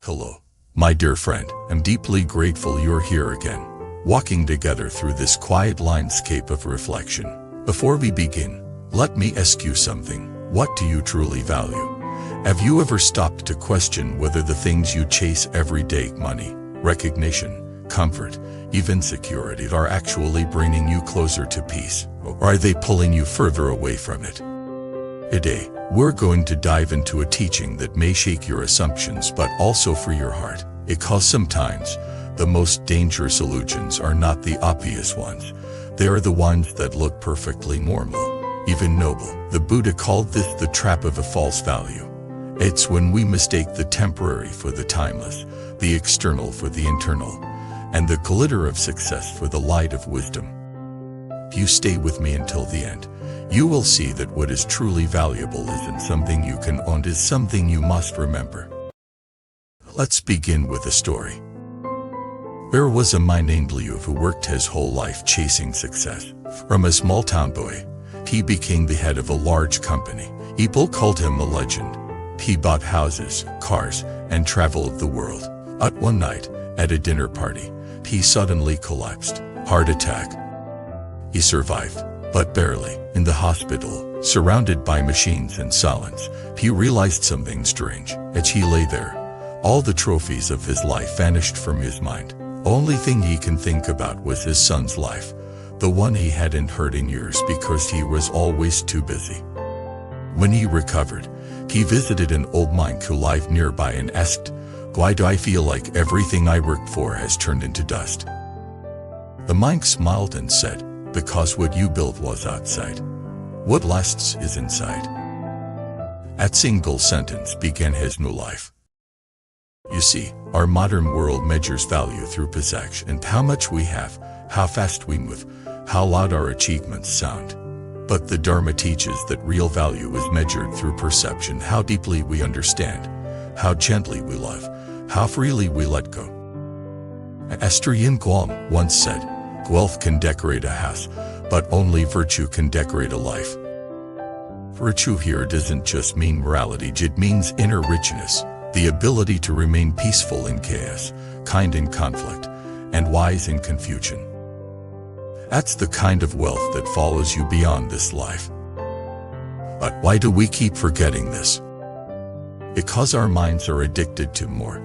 Hello, my dear friend. I'm deeply grateful you're here again, walking together through this quiet landscape of reflection. Before we begin, let me ask you something. What do you truly value? Have you ever stopped to question whether the things you chase every day, money, recognition, comfort, even security, are actually bringing you closer to peace, or are they pulling you further away from it? Today, we're going to dive into a teaching that may shake your assumptions but also free your heart, because sometimes the most dangerous illusions are not the obvious ones. They are the ones that look perfectly normal, even noble. The Buddha called this the trap of a false value. It's when we mistake the temporary for the timeless, the external for the internal, and the glitter of success for the light of wisdom. If you stay with me until the end, you will see that what is truly valuable isn't something you can own, it is something you must remember. Let's begin with a story. There was a man named Liu who worked his whole life chasing success. From a small town boy, he became the head of a large company. People called him a legend. He bought houses, cars, and traveled the world. But one night, at a dinner party, he suddenly collapsed. Heart attack. He survived, but barely. In the hospital, surrounded by machines and silence, he realized something strange. As he lay there, all the trophies of his life vanished from his mind. Only thing he can think about was his son's life, the one he hadn't heard in years because he was always too busy. When he recovered, he visited an old monk who lived nearby and asked, "Why do I feel like everything I worked for has turned into dust?" The monk smiled and said, "Because what you built was outside. What lasts is inside." That single sentence began his new life. You see, our modern world measures value through possession and how much we have, how fast we move, how loud our achievements sound. But the Dharma teaches that real value is measured through perception, how deeply we understand, how gently we love, how freely we let go. Esther Yin Guam once said, "Wealth can decorate a house, but only virtue can decorate a life." Virtue here doesn't just mean morality, it means inner richness, the ability to remain peaceful in chaos, kind in conflict, and wise in confusion. That's the kind of wealth that follows you beyond this life. But why do we keep forgetting this? Because our minds are addicted to more.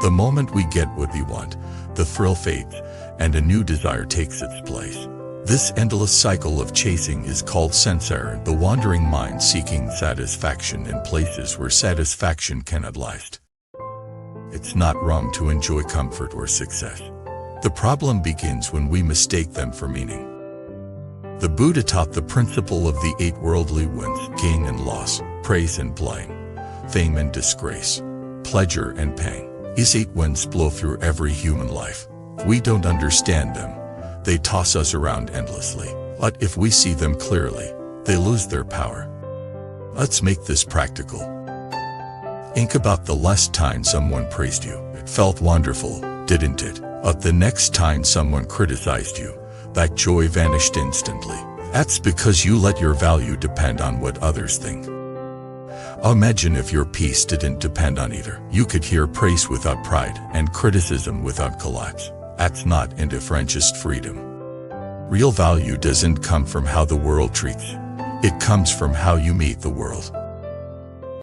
The moment we get what we want, the thrill fades, and a new desire takes its place. This endless cycle of chasing is called samsara, the wandering mind seeking satisfaction in places where satisfaction cannot last. It's not wrong to enjoy comfort or success. The problem begins when we mistake them for meaning. The Buddha taught the principle of the 8 worldly winds: gain and loss, praise and blame, fame and disgrace, pleasure and pain. These 8 winds blow through every human life. We don't understand them. They toss us around endlessly. But if we see them clearly, they lose their power. Let's make this practical. Think about the last time someone praised you. It felt wonderful, didn't it? But the next time someone criticized you, that joy vanished instantly. That's because you let your value depend on what others think. Imagine if your peace didn't depend on either. You could hear praise without pride and criticism without collapse. That's not indifferentist freedom. Real value doesn't come from how the world treats you. It comes from how you meet the world.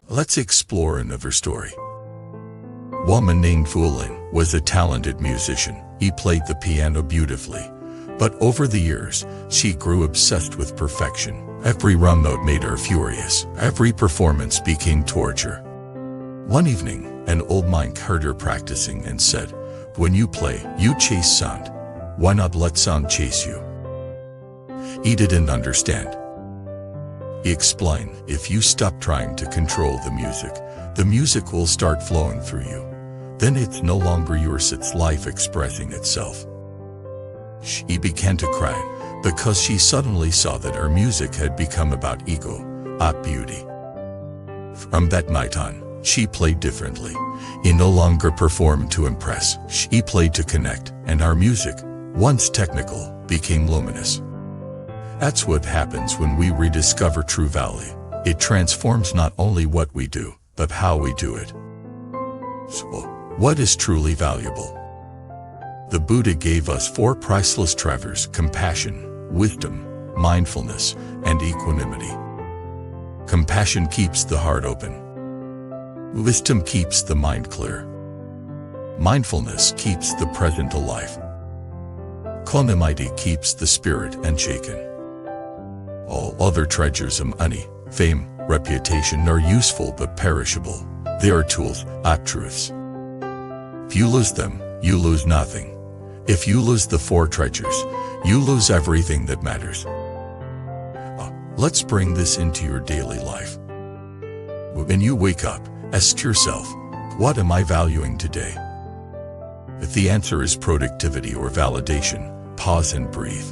Let's explore another story. A woman named Fu Lin was a talented musician. He played the piano beautifully. But over the years, she grew obsessed with perfection. Every wrong note made her furious. Every performance became torture. One evening, an old monk heard her practicing and said, "When you play, you chase sound. Why not let sound chase you?" He didn't understand. He explained, "If you stop trying to control the music will start flowing through you. Then it's no longer yours, it's life expressing itself." She began to cry because she suddenly saw that her music had become about ego, not beauty. From that night on, she played differently. He no longer performed to impress. She played to connect, and our music, once technical, became luminous. That's what happens when we rediscover true value. It transforms not only what we do, but how we do it. So, What is truly valuable? The Buddha gave us 4 priceless treasures: compassion, wisdom, mindfulness, and equanimity. Compassion keeps the heart open. Wisdom keeps the mind clear. Mindfulness keeps the present alive. Equanimity keeps the spirit unshaken. All other treasures of money, fame, reputation are useful but perishable. They are tools, not truths. If you lose them, you lose nothing. If you lose the 4 treasures, you lose everything that matters. Let's bring this into your daily life. When you wake up, ask yourself, what am I valuing today? If the answer is productivity or validation, pause and breathe.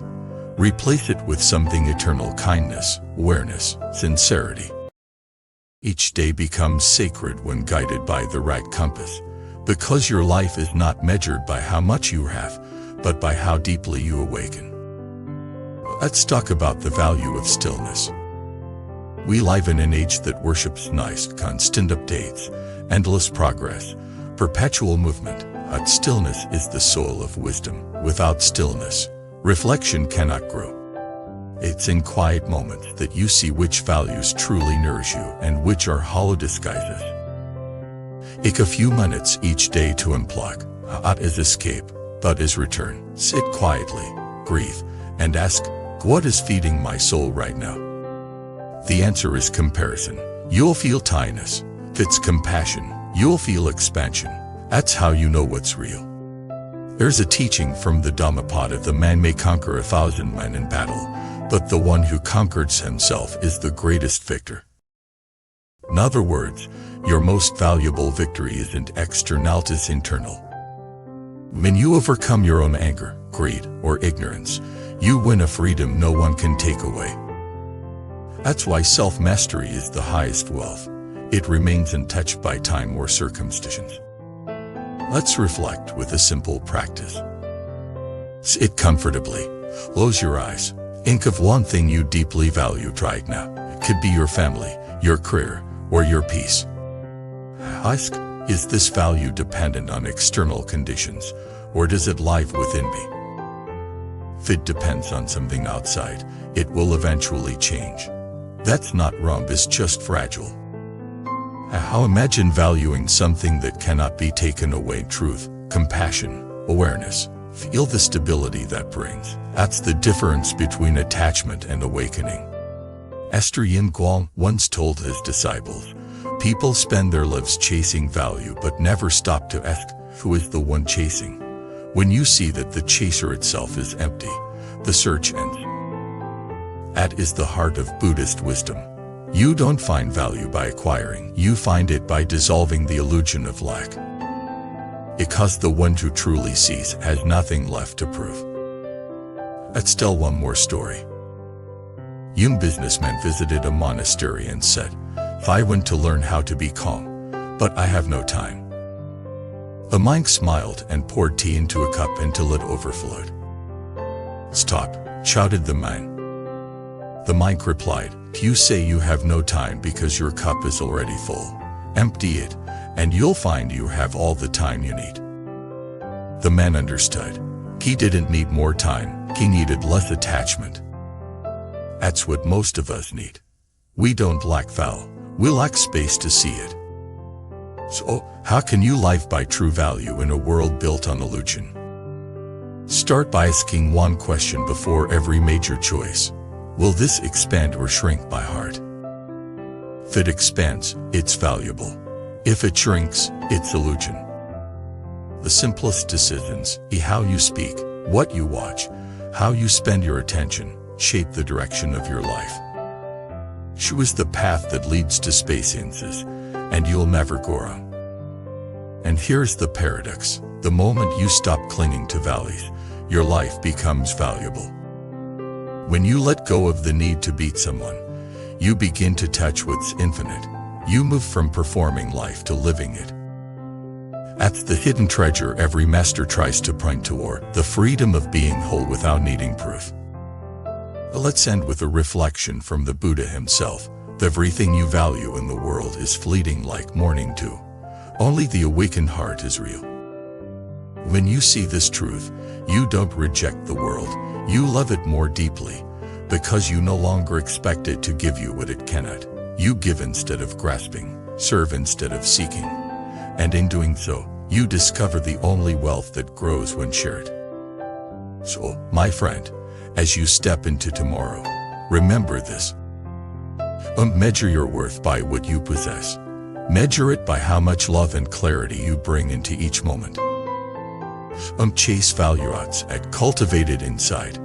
Replace it with something eternal: kindness, awareness, sincerity. Each day becomes sacred when guided by the right compass, because your life is not measured by how much you have, but by how deeply you awaken. Let's talk about the value of stillness. We live in an age that worships noise, constant updates, endless progress, perpetual movement. But stillness is the soul of wisdom. Without stillness, reflection cannot grow. It's in quiet moments that you see which values truly nourish you and which are hollow disguises. Take a few minutes each day to unplug, not as escape, but as return. Sit quietly, breathe, and ask, what is feeding my soul right now? The answer is comparison. You'll feel tightness. If it's compassion, you'll feel expansion. That's how you know what's real. There's a teaching from the Dhammapada: the man may conquer 1,000 men in battle, but the one who conquers himself is the greatest victor. In other words, your most valuable victory isn't external, it's internal. When you overcome your own anger, greed, or ignorance, you win a freedom no one can take away. That's why self-mastery is the highest wealth. It remains untouched by time or circumstances. Let's reflect with a simple practice. Sit comfortably. Close your eyes. Think of one thing you deeply value right now. It could be your family, your career, or your peace. Ask, is this value dependent on external conditions, or does it live within me? If it depends on something outside, it will eventually change. That's not wrong, it's just fragile. How imagine valuing something that cannot be taken away: truth, compassion, awareness. Feel the stability that brings. That's the difference between attachment and awakening. Esther Yin Guang once told his disciples, people spend their lives chasing value but never stop to ask, who is the one chasing? When you see that the chaser itself is empty, the search ends. That is the heart of Buddhist wisdom. You don't find value by acquiring, you find it by dissolving the illusion of lack. Because the one who truly sees has nothing left to prove. Let's tell one more story. Young businessman visited a monastery and said, I want to learn how to be calm, but I have no time. The monk smiled and poured tea into a cup until it overflowed. Stop, shouted the man. The monk replied, you say you have no time because your cup is already full. Empty it, and you'll find you have all the time you need. The man understood. He didn't need more time, he needed less attachment. That's what most of us need. We don't lack value, we lack space to see it. So, how can you live by true value in a world built on illusion? Start by asking one question before every major choice. Will this expand or shrink my heart? If it expands, it's valuable. If it shrinks, it's illusion. The simplest decisions, how you speak, what you watch, how you spend your attention, shape the direction of your life. Choose the path that leads to spaciences, and you'll never go wrong. And here's the paradox. The moment you stop clinging to valleys, your life becomes valuable. When you let go of the need to beat someone, you begin to touch what's infinite. You move from performing life to living it. That's the hidden treasure every master tries to point toward, the freedom of being whole without needing proof. Let's end with a reflection from the Buddha himself. Everything you value in the world is fleeting like morning dew. Only the awakened heart is real. When you see this truth, you don't reject the world, you love it more deeply, because you no longer expect it to give you what it cannot. You give instead of grasping, serve instead of seeking. And in doing so, you discover the only wealth that grows when shared. So, my friend, as you step into tomorrow, remember this. Measure your worth by what you possess. Measure it by how much love and clarity you bring into each moment. Chase values at cultivated inside.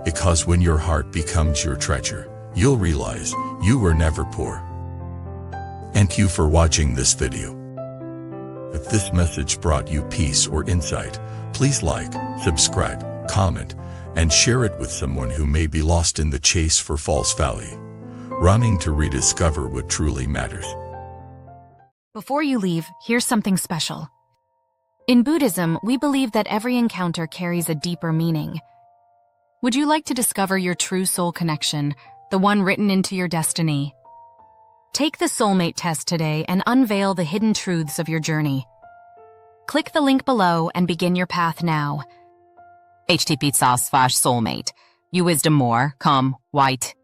Because when your heart becomes your treasure, you'll realize you were never poor. Thank you for watching this video. If this message brought you peace or insight, please like, subscribe, comment, and share it with someone who may be lost in the chase for false value, running to rediscover what truly matters. Before you leave, here's something special. In Buddhism, we believe that every encounter carries a deeper meaning. Would you like to discover your true soul connection, the one written into your destiny? Take the Soulmate Test today and unveil the hidden truths of your journey. Click the link below and begin your path now. http://soulmate. You wisdom more, come, white.